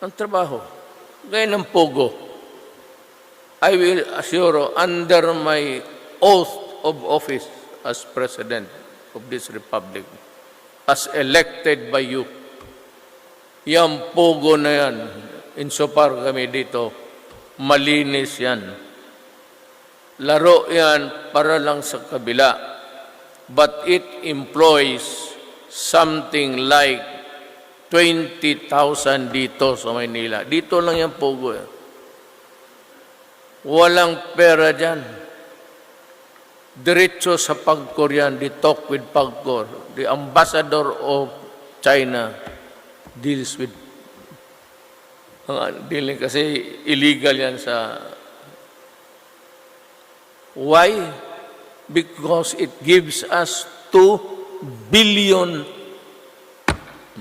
ang trabaho. Gaya ng Pogo. I will assure under my oath of office as President of this Republic, as elected by you, yung Pogo na yan, insofar kami dito, malinis yan. Laro yan para lang sa kabila. But it employs something like 20,000 dito sa Maynila. Dito lang yung Pogo. Walang pera dyan. Diretso sa Pagcor yan. They talk with Pagcor. The ambassador of China deals with dealing kasi illegal yan sa... Why? Because it gives us 2 billion